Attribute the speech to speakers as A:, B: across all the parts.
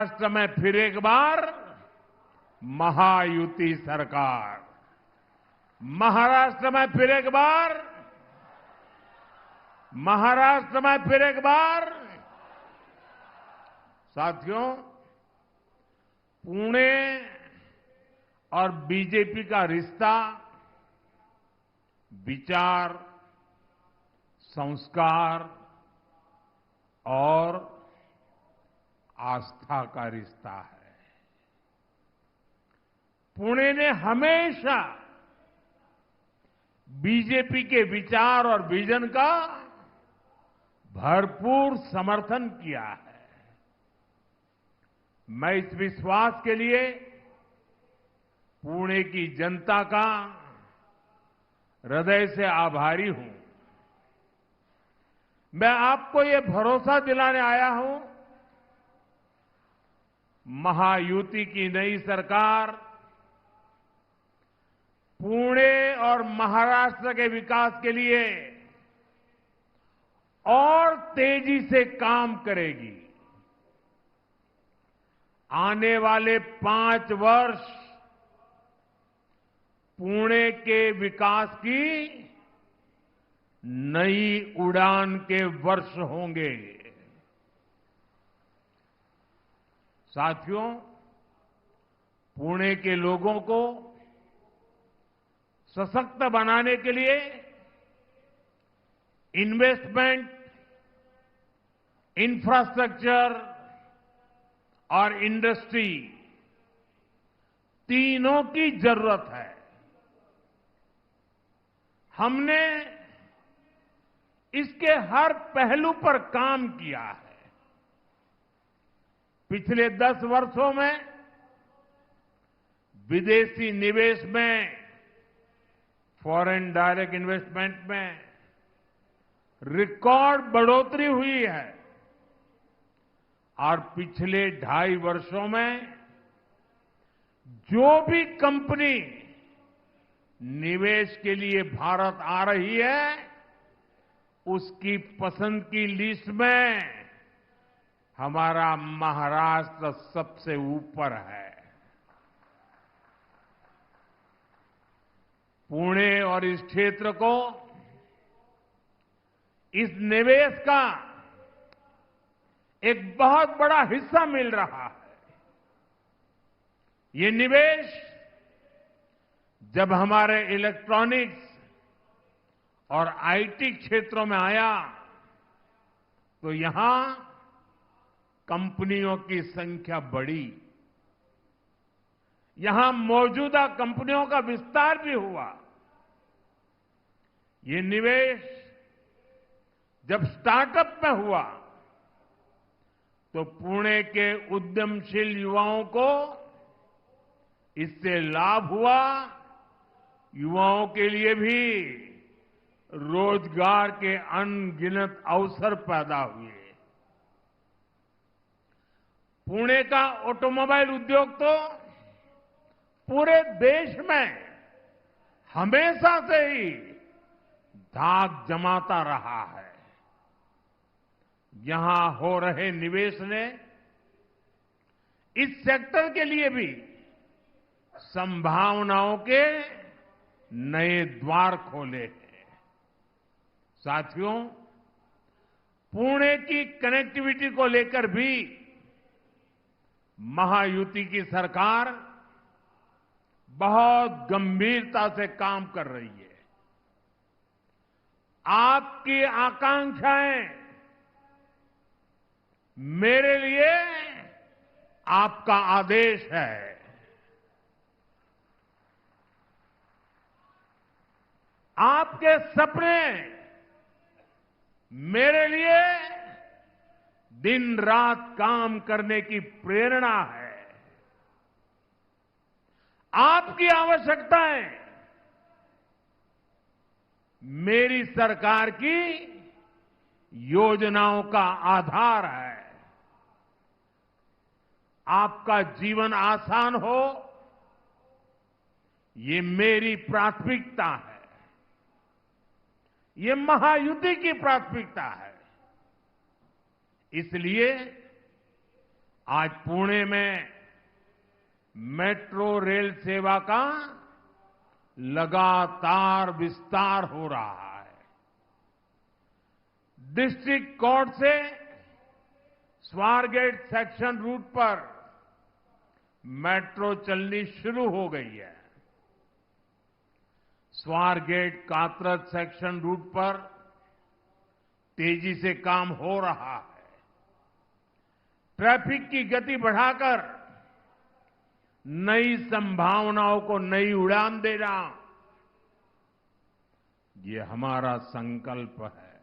A: महाराष्ट्र में फिर एक बार महायुति सरकार। महाराष्ट्र में फिर एक बार साथियों, पुणे और बीजेपी का रिश्ता विचार, संस्कार और आस्था का रिश्ता है। पुणे ने हमेशा बीजेपी के विचार और विजन का भरपूर समर्थन किया है। मैं इस विश्वास के लिए पुणे की जनता का हृदय से आभारी हूं। मैं आपको ये भरोसा दिलाने आया हूं, महायुति की नई सरकार पुणे और महाराष्ट्र के विकास के लिए और तेजी से काम करेगी। आने वाले 5 वर्ष पुणे के विकास की नई उड़ान के वर्ष होंगे। साथियों, पुणे के लोगों को सशक्त बनाने के लिए इन्वेस्टमेंट, इंफ्रास्ट्रक्चर और इंडस्ट्री तीनों की जरूरत है। हमने इसके हर पहलू पर काम किया है। पिछले 10 वर्षों में विदेशी निवेश में, फॉरेन डायरेक्ट इन्वेस्टमेंट में रिकॉर्ड बढ़ोतरी हुई है और पिछले 2.5 वर्षों में जो भी कंपनी निवेश के लिए भारत आ रही है, उसकी पसंद की लिस्ट में हमारा महाराष्ट्र सबसे ऊपर है। पुणे और इस क्षेत्र को इस निवेश का एक बहुत बड़ा हिस्सा मिल रहा है। ये निवेश जब हमारे इलेक्ट्रॉनिक्स और आईटी क्षेत्रों में आया तो यहां कंपनियों की संख्या बढ़ी। यहां मौजूदा कंपनियों का विस्तार भी हुआ। ये निवेश जब स्टार्टअप में हुआ तो पुणे के उद्यमशील युवाओं को इससे लाभ हुआ। युवाओं के लिए भी रोजगार के अनगिनत अवसर पैदा हुए। पुणे का ऑटोमोबाइल उद्योग तो पूरे देश में हमेशा से ही धाक जमाता रहा है। यहां हो रहे निवेश ने इस सेक्टर के लिए भी संभावनाओं के नए द्वार खोले हैं। साथियों, पुणे की कनेक्टिविटी को लेकर भी महायुति की सरकार बहुत गंभीरता से काम कर रही है। आपकी आकांक्षाएं मेरे लिए आपका आदेश है। आपके सपने मेरे लिए दिन रात काम करने की प्रेरणा है। आपकी आवश्यकताएं मेरी सरकार की योजनाओं का आधार है। आपका जीवन आसान हो, ये मेरी प्राथमिकता है। ये महायुति की प्राथमिकता है। इसलिए आज पुणे में मेट्रो रेल सेवा का लगातार विस्तार हो रहा है। डिस्ट्रिक्ट कोर्ट से स्वारगेट सेक्शन रूट पर मेट्रो चलनी शुरू हो गई है। स्वारगेट कात्रज सेक्शन रूट पर तेजी से काम हो रहा है। ट्रैफिक की गति बढ़ाकर नई संभावनाओं को नई उड़ान देना, ये हमारा संकल्प है।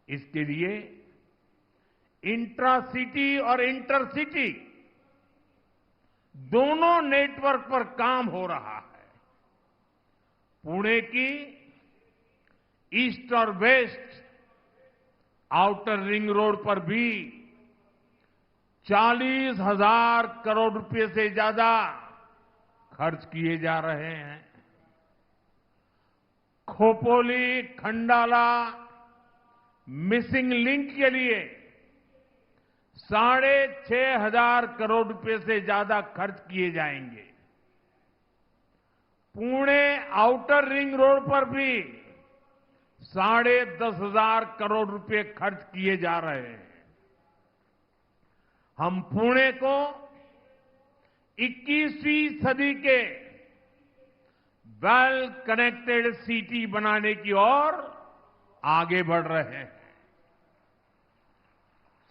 A: इसके लिए इंट्रासिटी और इंटरसिटी दोनों नेटवर्क पर काम हो रहा है। पुणे की ईस्ट और वेस्ट आउटर रिंग रोड पर भी 40,000 करोड़ रुपए से ज्यादा खर्च किए जा रहे हैं। खोपोली खंडाला मिसिंग लिंक के लिए 6,500 करोड़ रुपए से ज्यादा खर्च किए जाएंगे। पुणे आउटर रिंग रोड पर भी 10,500 करोड़ रुपए खर्च किए जा रहे हैं। हम पुणे को 21वीं सदी के वेल कनेक्टेड सिटी बनाने की ओर आगे बढ़ रहे हैं।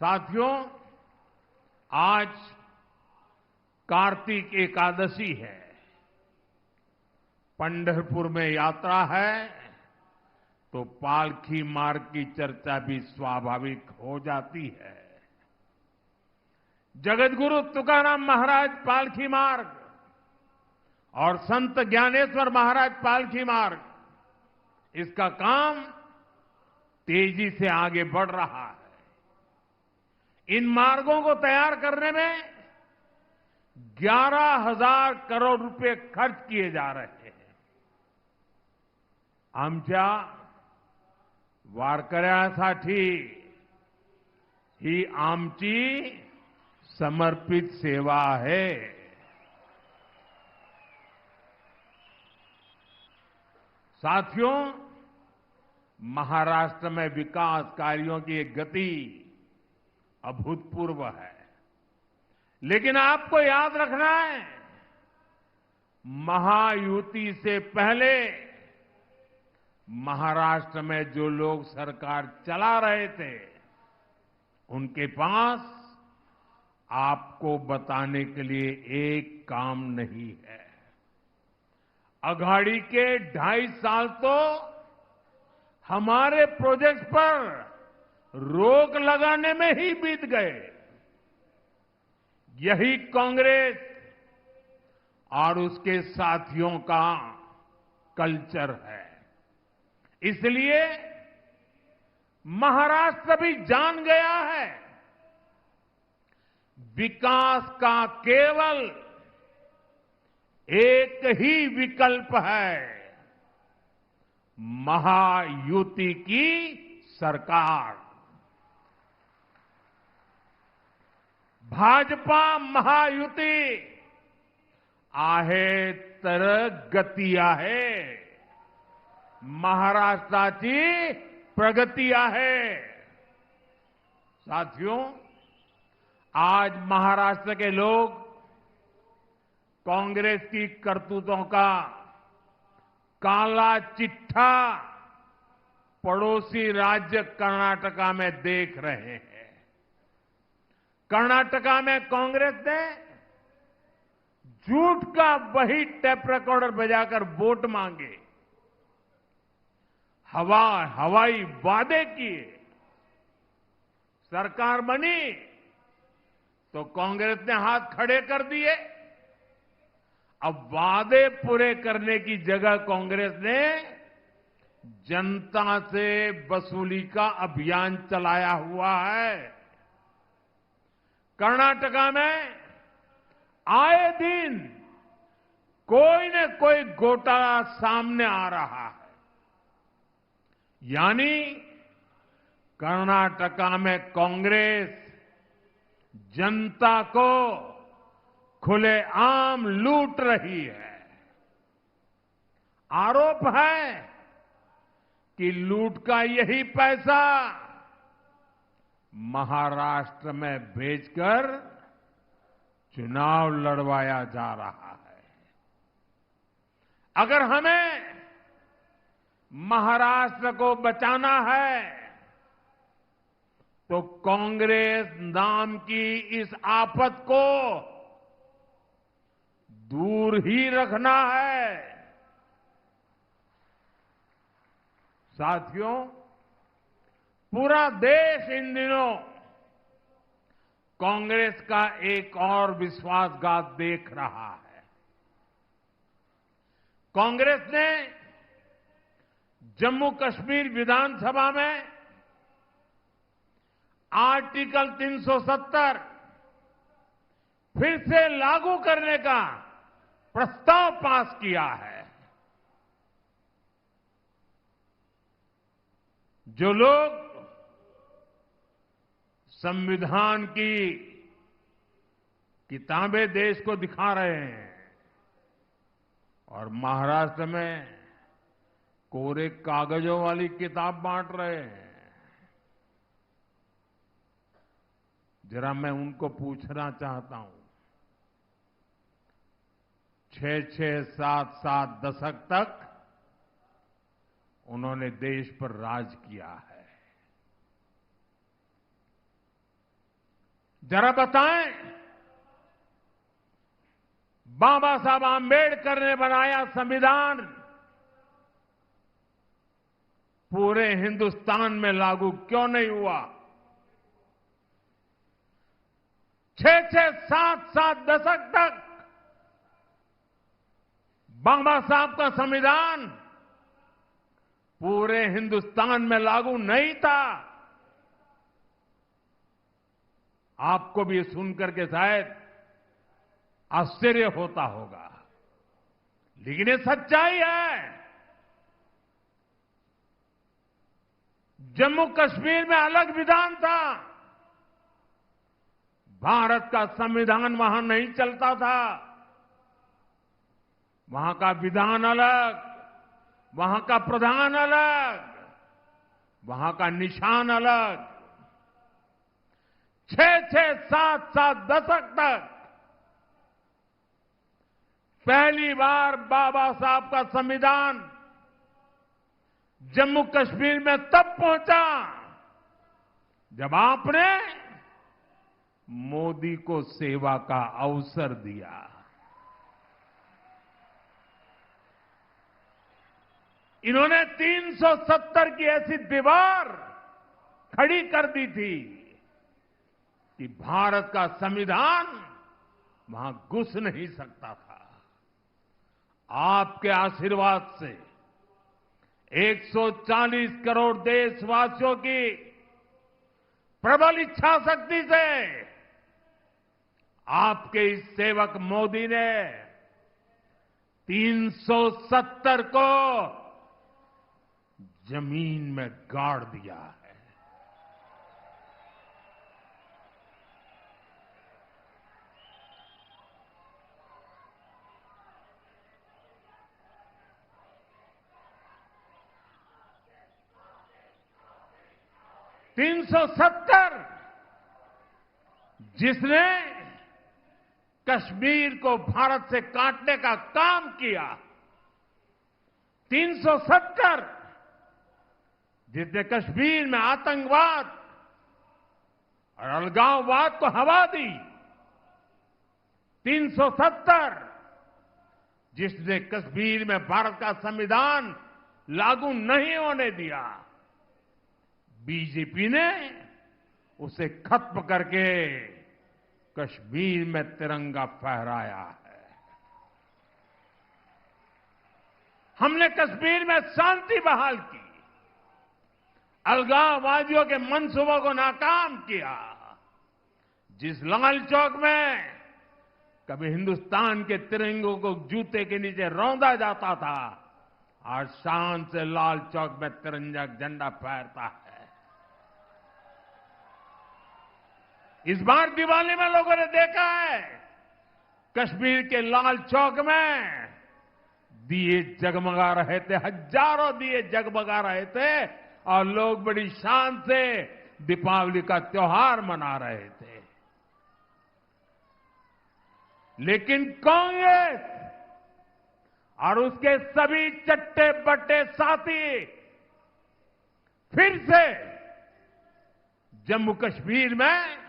A: साथियों, आज कार्तिक एकादशी है, पंढरपुर में यात्रा है, तो पालकी मार्ग की चर्चा भी स्वाभाविक हो जाती है। जगतगुरु तुकाराम महाराज पालकी मार्ग और संत ज्ञानेश्वर महाराज पालकी मार्ग, इसका काम तेजी से आगे बढ़ रहा है। इन मार्गों को तैयार करने में 11,000 करोड़ रुपए खर्च किए जा रहे हैं। आमच्या वारकऱ्यासाठी ही आमची समर्पित सेवा है। साथियों, महाराष्ट्र में विकास कार्यों की एक गति अभूतपूर्व है। लेकिन आपको याद रखना है, महायुति से पहले महाराष्ट्र में जो लोग सरकार चला रहे थे, उनके पास आपको बताने के लिए एक काम नहीं है। अघाड़ी के 2.5 साल तो हमारे प्रोजेक्ट पर रोक लगाने में ही बीत गए। यही कांग्रेस और उसके साथियों का कल्चर है। इसलिए महाराष्ट्र भी जान गया है, विकास का केवल एक ही विकल्प है, महायुति की सरकार। भाजपा महायुती आहे तर गती आहे, महाराष्ट्राची प्रगती आहे। साथियों, आज महाराष्ट्र के लोग कांग्रेस की करतूतों का काला चिट्ठा पड़ोसी राज्य कर्नाटका में देख रहे हैं। कर्नाटका में कांग्रेस ने झूठ का वही टेप रिकॉर्डर बजाकर वोट मांगे, हवाई वादे किए। सरकार बनी तो कांग्रेस ने हाथ खड़े कर दिए। अब वादे पूरे करने की जगह कांग्रेस ने जनता से वसूली का अभियान चलाया हुआ है। कर्नाटका में आए दिन कोई न कोई घोटाला सामने आ रहा है। यानी कर्नाटका में कांग्रेस जनता को खुलेआम लूट रही है। आरोप है कि लूट का यही पैसा महाराष्ट्र में भेजकर चुनाव लड़वाया जा रहा है। अगर हमें महाराष्ट्र को बचाना है तो कांग्रेस नाम की इस आफत को दूर ही रखना है। साथियों, पूरा देश इन दिनों कांग्रेस का एक और विश्वासघात देख रहा है। कांग्रेस ने जम्मू कश्मीर विधानसभा में आर्टिकल 370 फिर से लागू करने का प्रस्ताव पास किया है। जो लोग संविधान की किताबें देश को दिखा रहे हैं और महाराष्ट्र में कोरे कागजों वाली किताब बांट रहे हैं, जरा मैं उनको पूछना चाहता हूं, 6-6, 7-7 दशक तक उन्होंने देश पर राज किया है। जरा बताएं, बाबा साहब आंबेडकर ने बनाया संविधान पूरे हिंदुस्तान में लागू क्यों नहीं हुआ? 6-6, 7-7 दशक तक बाबा साहब का संविधान पूरे हिंदुस्तान में लागू नहीं था। आपको भी सुनकर के शायद आश्चर्य होता होगा, लेकिन ये सच्चाई है। जम्मू कश्मीर में अलग विधान था, भारत का संविधान वहां नहीं चलता था। वहां का विधान अलग, वहां का प्रधान अलग, वहां का निशान अलग। 6-6, 7-7 दशक तक पहली बार बाबा साहब का संविधान जम्मू कश्मीर में तब पहुंचा जब आपने मोदी को सेवा का अवसर दिया। इन्होंने 370 की ऐसी दीवार खड़ी कर दी थी कि भारत का संविधान वहां घुस नहीं सकता था। आपके आशीर्वाद से 140 करोड़ देशवासियों की प्रबल इच्छा शक्ति से आपके इस सेवक मोदी ने 370 को जमीन में गाड़ दिया है। $370 जिसने कश्मीर को भारत से काटने का काम किया, 370 जिसने कश्मीर में आतंकवाद और अलगाववाद को हवा दी, 370 जिसने कश्मीर में भारत का संविधान लागू नहीं होने दिया, बीजेपी ने उसे खत्म करके कश्मीर में तिरंगा फहराया है। हमने कश्मीर में शांति बहाल की, अलगाववादियों के मंसूबों को नाकाम किया। जिस लाल चौक में कभी हिंदुस्तान के तिरंगों को जूते के नीचे रौंदा जाता था, आज शान से लाल चौक में तिरंगा झंडा फहरता है। इस बार दिवाली में लोगों ने देखा है कश्मीर के लाल चौक में दिए जगमगा रहे थे, हजारों दिए जगमगा रहे थे और लोग बड़ी शान से दीपावली का त्योहार मना रहे थे। लेकिन कांग्रेस और उसके सभी चट्टे बट्टे साथी फिर से जम्मू कश्मीर में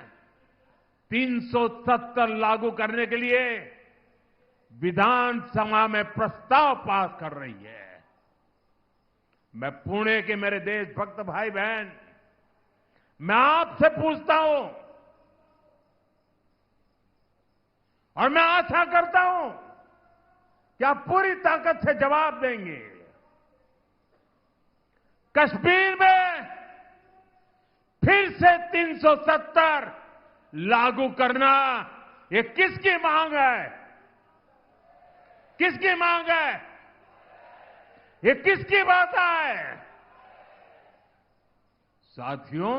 A: 370 लागू करने के लिए विधानसभा में प्रस्ताव पास कर रही है। मैं पुणे के मेरे देशभक्त भाई बहन, मैं आपसे पूछता हूं और मैं आशा करता हूं कि आप पूरी ताकत से जवाब देंगे। कश्मीर में फिर से 370 लागू करना, ये किसकी मांग है? किसकी मांग है? ये किसकी बात है? साथियों,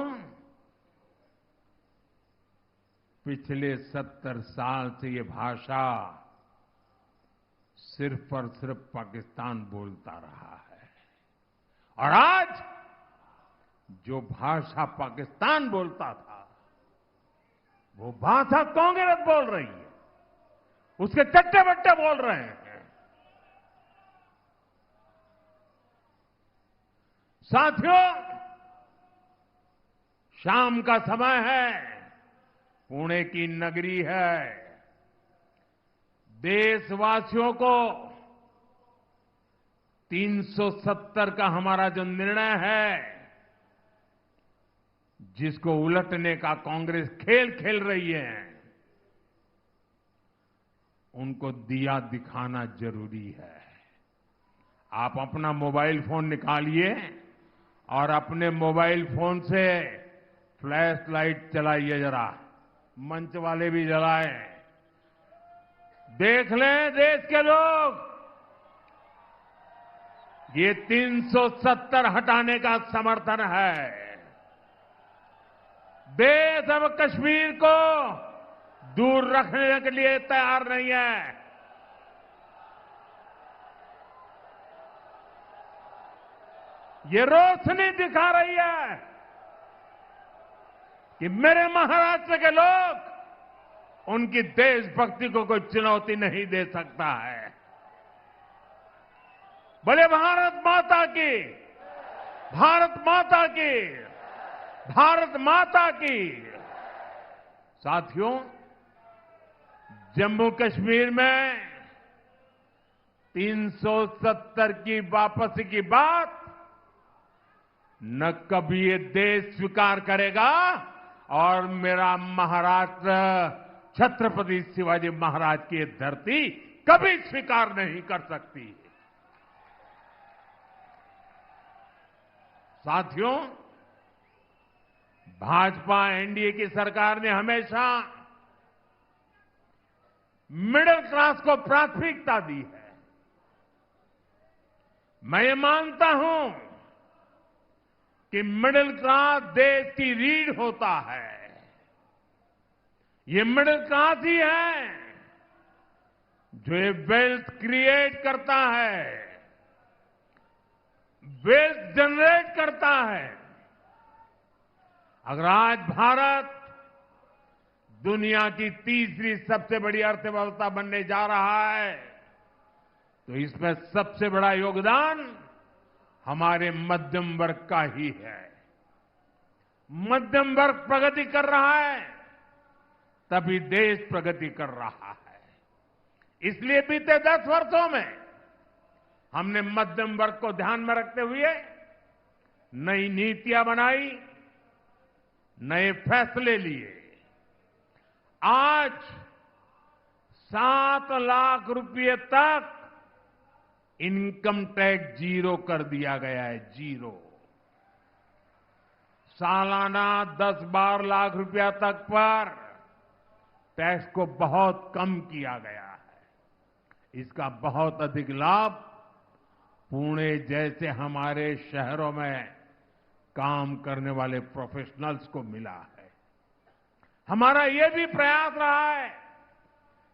A: पिछले 70 साल से ये भाषा सिर्फ और सिर्फ पाकिस्तान बोलता रहा है और आज जो भाषा पाकिस्तान बोलता था वो भाषा कांग्रेस बोल रही है, उसके चट्टे बट्टे बोल रहे हैं। साथियों, शाम का समय है, पुणे की नगरी है। देशवासियों को 370 का हमारा जो निर्णय है, जिसको उलटने का कांग्रेस खेल खेल रही है, उनको दिया दिखाना जरूरी है। आप अपना मोबाइल फोन निकालिए और अपने मोबाइल फोन से फ्लैश लाइट चलाइए जरा, मंच वाले भी जलाएं। देख लें देश के लोग, ये 370 हटाने का समर्थन है। देश अब कश्मीर को दूर रखने के लिए तैयार नहीं है। ये रोशनी दिखा रही है कि मेरे महाराष्ट्र के लोग, उनकी देशभक्ति को कोई चुनौती नहीं दे सकता है। बोले भारत माता की, भारत माता की, भारत माता की। साथियों, जम्मू कश्मीर में 370 की वापसी की बात न कभी ये देश स्वीकार करेगा और मेरा महाराष्ट्र छत्रपति शिवाजी महाराज की धरती कभी स्वीकार नहीं कर सकती। साथियों, भाजपा एनडीए की सरकार ने हमेशा मिडिल क्लास को प्राथमिकता दी है। मैं ये मानता हूं कि मिडिल क्लास देश की रीढ़ होता है। ये मिडिल क्लास ही है जो ये वेल्थ क्रिएट करता है, वेल्थ जनरेट करता है। अगर आज भारत दुनिया की तीसरी सबसे बड़ी अर्थव्यवस्था बनने जा रहा है, तो इसमें सबसे बड़ा योगदान हमारे मध्यम वर्ग का ही है। मध्यम वर्ग प्रगति कर रहा है, तभी देश प्रगति कर रहा है। इसलिए बीते 10 वर्षों में हमने मध्यम वर्ग को ध्यान में रखते हुए नई नीतियां बनाई, नए फैसले लिए। आज 7 लाख रुपए तक इनकम टैक्स जीरो कर दिया गया है, जीरो। सालाना 10-12 लाख रुपया तक पर टैक्स को बहुत कम किया गया है। इसका बहुत अधिक लाभ पुणे जैसे हमारे शहरों में काम करने वाले प्रोफेशनल्स को मिला है। हमारा ये भी प्रयास रहा है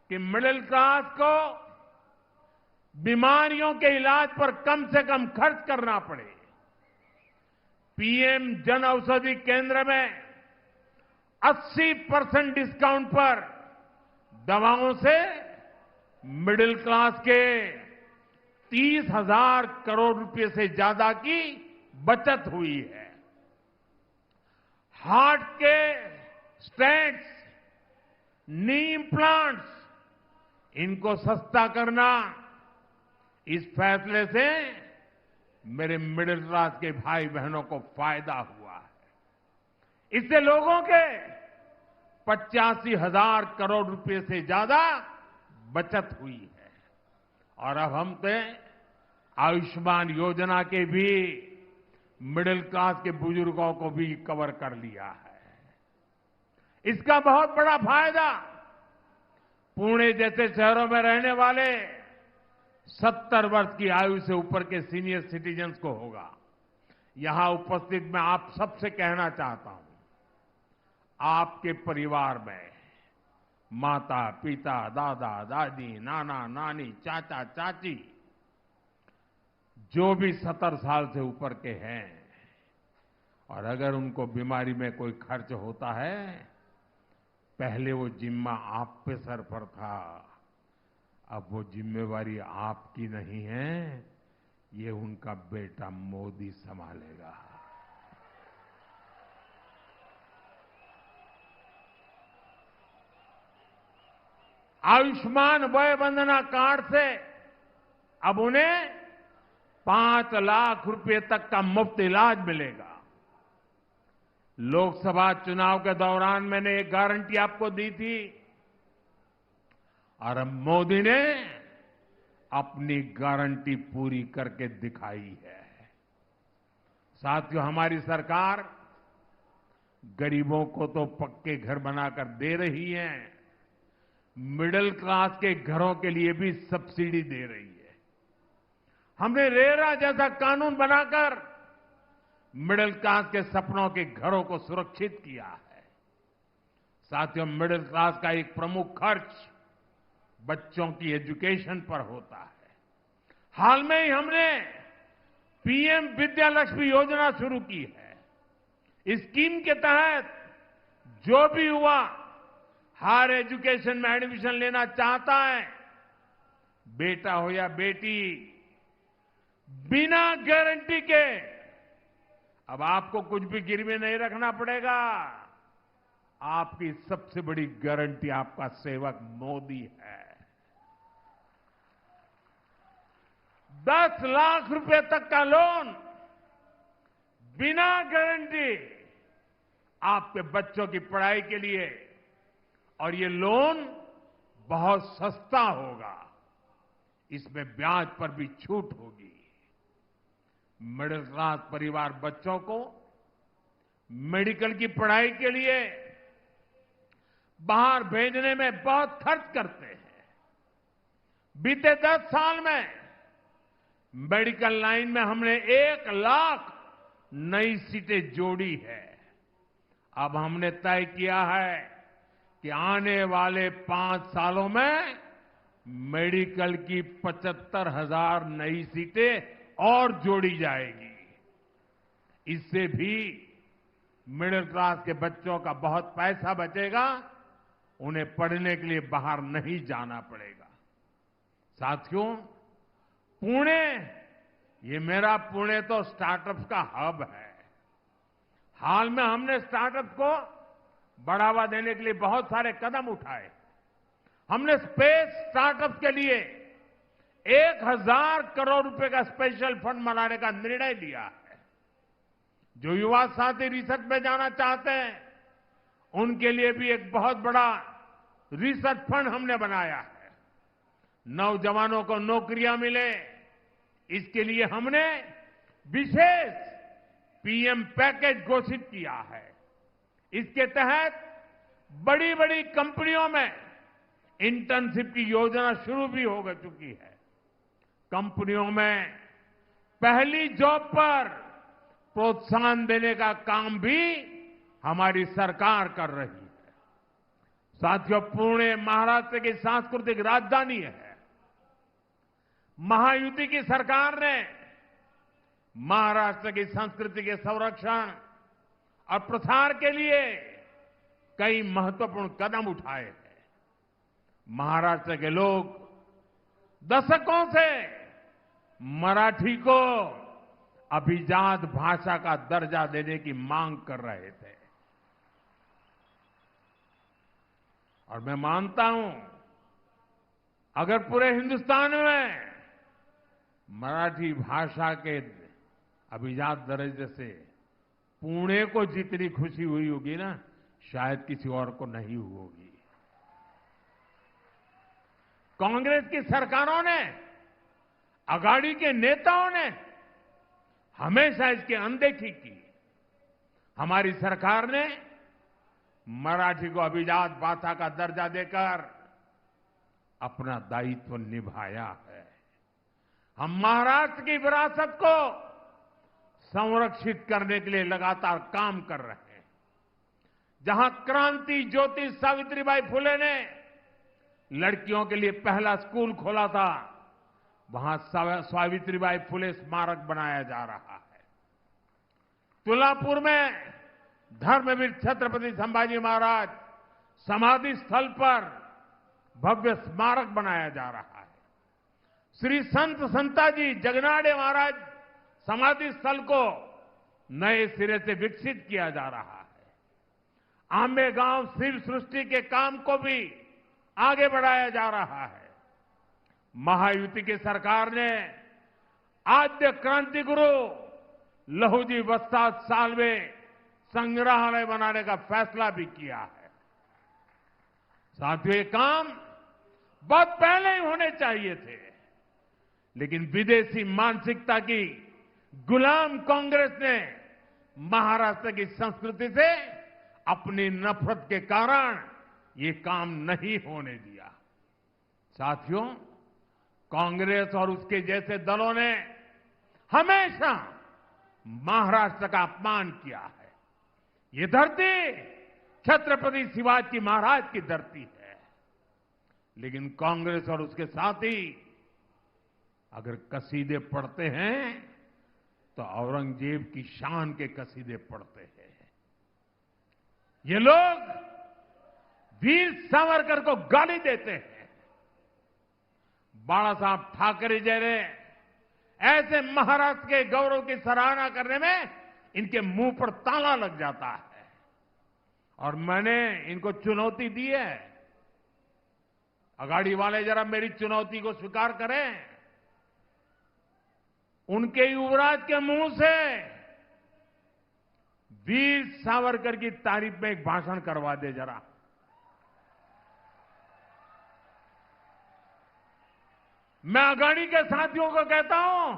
A: कि मिडिल क्लास को बीमारियों के इलाज पर कम से कम खर्च करना पड़े। पीएम जन औषधि केंद्र में 80% डिस्काउंट पर दवाओं से मिडिल क्लास के 30,000 करोड़ रुपए से ज्यादा की बचत हुई है। हार्ट के स्टेंट्स, नी इम्प्लांट्स, इनको सस्ता करना, इस फैसले से मेरे मिडिल क्लास के भाई बहनों को फायदा हुआ है। इससे लोगों के 85,000 करोड़ रुपए से ज्यादा बचत हुई है। और अब हमने आयुष्मान योजना के भी मिडिल क्लास के बुजुर्गों को भी कवर कर लिया है। इसका बहुत बड़ा फायदा पुणे जैसे शहरों में रहने वाले 70 वर्ष की आयु से ऊपर के सीनियर सिटीजन्स को होगा। यहां उपस्थित मैं आप सबसे कहना चाहता हूं, आपके परिवार में माता, पिता, दादा, दादी, नाना, नानी, चाचा, चाची जो भी 70 साल से ऊपर के हैं और अगर उनको बीमारी में कोई खर्च होता है, पहले वो जिम्मा आप पे सर पर था, अब वो जिम्मेवारी आपकी नहीं है, ये उनका बेटा मोदी संभालेगा। आयुष्मान वय वंदना कार्ड से अब उन्हें 5 लाख रुपए तक का मुफ्त इलाज मिलेगा। लोकसभा चुनाव के दौरान मैंने एक गारंटी आपको दी थी और अब मोदी ने अपनी गारंटी पूरी करके दिखाई है। साथियों, हमारी सरकार गरीबों को तो पक्के घर बनाकर दे रही है, मिडिल क्लास के घरों के लिए भी सब्सिडी दे रही है। हमने रेरा जैसा कानून बनाकर मिडिल क्लास के सपनों के घरों को सुरक्षित किया है। साथियों, मिडिल क्लास का एक प्रमुख खर्च बच्चों की एजुकेशन पर होता है। हाल में ही हमने पीएम विद्यालक्ष्मी योजना शुरू की है। इस स्कीम के तहत जो भी युवा हायर एजुकेशन में एडमिशन लेना चाहता है, बेटा हो या बेटी, बिना गारंटी के अब आपको कुछ भी गिरवी नहीं रखना पड़ेगा। आपकी सबसे बड़ी गारंटी आपका सेवक मोदी है। 10 लाख रुपए तक का लोन बिना गारंटी आपके बच्चों की पढ़ाई के लिए, और ये लोन बहुत सस्ता होगा, इसमें ब्याज पर भी छूट होगी। मिडिल क्लास परिवार बच्चों को मेडिकल की पढ़ाई के लिए बाहर भेजने में बहुत खर्च करते हैं। बीते 10 साल में मेडिकल लाइन में हमने 1 लाख नई सीटें जोड़ी है। अब हमने तय किया है कि आने वाले 5 सालों में मेडिकल की 75,000 नई सीटें और जोड़ी जाएगी। इससे भी मिडिल क्लास के बच्चों का बहुत पैसा बचेगा, उन्हें पढ़ने के लिए बाहर नहीं जाना पड़ेगा। साथियों, पुणे, ये मेरा पुणे तो स्टार्टअप का हब है। हाल में हमने स्टार्टअप को बढ़ावा देने के लिए बहुत सारे कदम उठाए। हमने स्पेस स्टार्टअप के लिए 1,000 करोड़ रुपए का स्पेशल फंड बनाने का निर्णय लिया है। जो युवा साथी रिसर्च में जाना चाहते हैं, उनके लिए भी एक बहुत बड़ा रिसर्च फंड हमने बनाया है। नौजवानों को नौकरियां मिले, इसके लिए हमने विशेष पीएम पैकेज घोषित किया है। इसके तहत बड़ी बड़ी कंपनियों में इंटर्नशिप की योजना शुरू भी हो चुकी है। कंपनियों में पहली जॉब पर प्रोत्साहन देने का काम भी हमारी सरकार कर रही है। साथियों, पुणे महाराष्ट्र की सांस्कृतिक राजधानी है। महायुति की सरकार ने महाराष्ट्र की संस्कृति के संरक्षण और प्रसार के लिए कई महत्वपूर्ण कदम उठाए हैं। महाराष्ट्र के लोग दशकों से मराठी को अभिजात भाषा का दर्जा देने की मांग कर रहे थे और मैं मानता हूं, अगर पूरे हिंदुस्तान में मराठी भाषा के अभिजात दर्जे से पुणे को जितनी खुशी हुई होगी ना, शायद किसी और को नहीं हुई होगी। कांग्रेस की सरकारों ने, अघाड़ी के नेताओं ने हमेशा इसकी अनदेखी की। हमारी सरकार ने मराठी को अभिजात भाषा का दर्जा देकर अपना दायित्व निभाया है। हम महाराष्ट्र की विरासत को संरक्षित करने के लिए लगातार काम कर रहे हैं। जहां क्रांति ज्योति सावित्रीबाई फुले ने लड़कियों के लिए पहला स्कूल खोला था, वहां सावित्रीबाई फुले स्मारक बनाया जा रहा है। तुलापुर में धर्मवीर छत्रपति संभाजी महाराज समाधि स्थल पर भव्य स्मारक बनाया जा रहा है। श्री संत संताजी जगनाड़े महाराज समाधि स्थल को नए सिरे से विकसित किया जा रहा है। आंबेगांव शिव सृष्टि के काम को भी आगे बढ़ाया जा रहा है। महायुति की सरकार ने आद्य क्रांति गुरु लहूजी वस्ताद साल्वे संग्रहालय बनाने का फैसला भी किया है। साथियों, ये काम बहुत पहले ही होने चाहिए थे, लेकिन विदेशी मानसिकता की गुलाम कांग्रेस ने महाराष्ट्र की संस्कृति से अपनी नफरत के कारण ये काम नहीं होने दिया। साथियों, कांग्रेस और उसके जैसे दलों ने हमेशा महाराष्ट्र का अपमान किया है। ये धरती छत्रपति शिवाजी महाराज की धरती है, लेकिन कांग्रेस और उसके साथी अगर कसीदे पढ़ते हैं तो औरंगजेब की शान के कसीदे पढ़ते हैं। ये लोग वीर सावरकर को गाली देते हैं। बाला साहब ठाकरे जैसे ऐसे महाराष्ट्र के गौरव की सराहना करने में इनके मुंह पर ताला लग जाता है और मैंने इनको चुनौती दी है। अघाड़ी वाले जरा मेरी चुनौती को स्वीकार करें। उनके युवराज के मुंह से वीर सावरकर की तारीफ में एक भाषण करवा दे जरा। मैं अघाड़ी के साथियों को कहता हूं,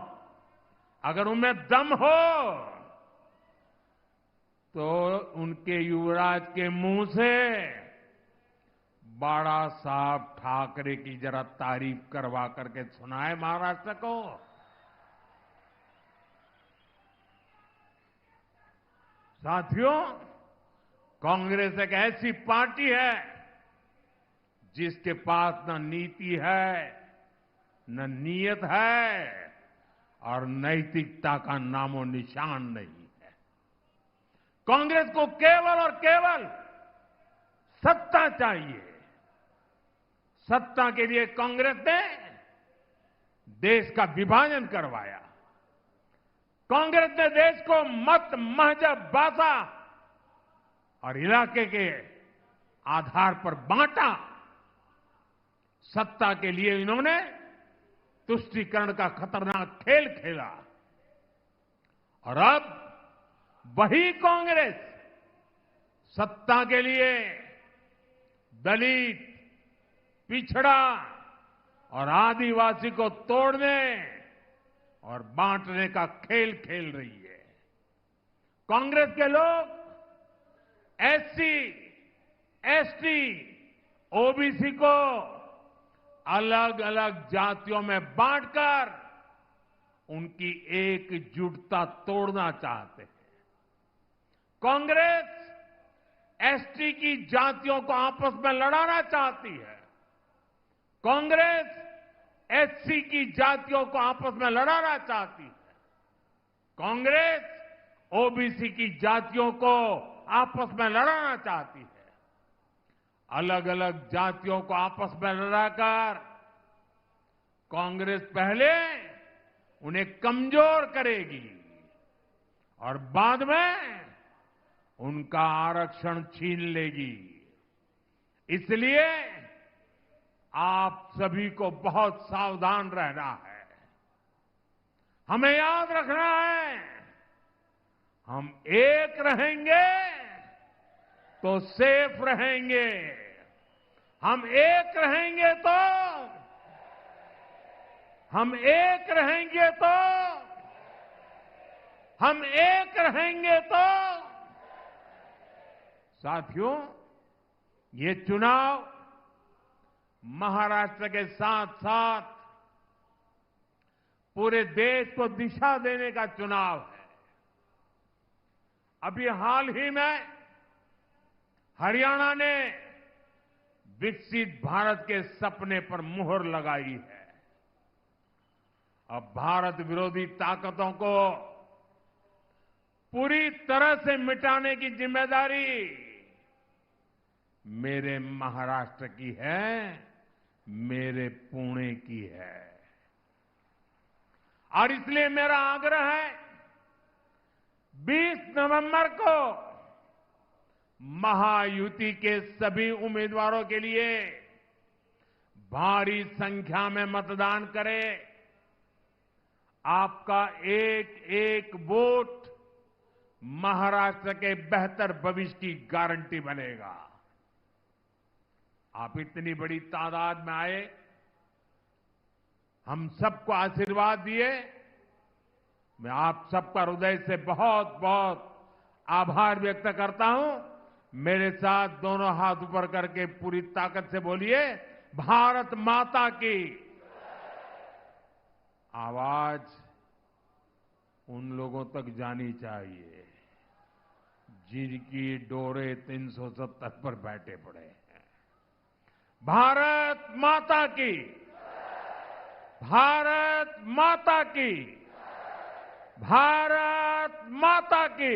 A: अगर उनमें दम हो तो उनके युवराज के मुंह से बाला साहब ठाकरे की जरा तारीफ करवा करके सुनाए महाराष्ट्र को। साथियों, कांग्रेस एक ऐसी पार्टी है जिसके पास न नीति है, न नीयत है और नैतिकता का नामो निशान नहीं है। कांग्रेस को केवल और केवल सत्ता चाहिए। सत्ता के लिए कांग्रेस ने देश का विभाजन करवाया। कांग्रेस ने देश को मत, मजहब, भाषा और इलाके के आधार पर बांटा। सत्ता के लिए इन्होंने तुष्टीकरण का खतरनाक खेल खेला और अब वही कांग्रेस सत्ता के लिए दलित, पिछड़ा और आदिवासी को तोड़ने और बांटने का खेल खेल रही है। कांग्रेस के लोग एससी, एसटी, ओबीसी को अलग अलग जातियों में बांटकर उनकी एकजुटता तोड़ना चाहते हैं। कांग्रेस एसटी की जातियों को आपस में लड़ाना चाहती है। कांग्रेस एससी की जातियों को आपस में लड़ाना चाहती है। कांग्रेस ओबीसी की जातियों को आपस में लड़ाना चाहती है। अलग अलग जातियों को आपस में लड़ाकर कांग्रेस पहले उन्हें कमजोर करेगी और बाद में उनका आरक्षण छीन लेगी। इसलिए आप सभी को बहुत सावधान रहना है। हमें याद रखना है, हम एक रहेंगे तो सेफ रहेंगे। हम एक रहेंगे तो हम एक रहेंगे तो हम एक रहेंगे तो साथियों, ये चुनाव महाराष्ट्र के साथ साथ पूरे देश को दिशा देने का चुनाव है। अभी हाल ही में हरियाणा ने विकसित भारत के सपने पर मुहर लगाई है। अब भारत विरोधी ताकतों को पूरी तरह से मिटाने की जिम्मेदारी मेरे महाराष्ट्र की है, मेरे पुणे की है। और इसलिए मेरा आग्रह है, 20 नवंबर को महायुति के सभी उम्मीदवारों के लिए भारी संख्या में मतदान करें। आपका एक एक वोट महाराष्ट्र के बेहतर भविष्य की गारंटी बनेगा। आप इतनी बड़ी तादाद में आए, हम सबको आशीर्वाद दिए। मैं आप सबका हृदय से बहुत बहुत आभार व्यक्त करता हूं। मेरे साथ दोनों हाथ ऊपर करके पूरी ताकत से बोलिए, भारत माता की। आवाज उन लोगों तक जानी चाहिए जिनकी डोरे 370 पर बैठे पड़े हैं। भारत माता की, भारत माता की, भारत माता की।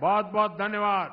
A: बहुत बहुत धन्यवाद।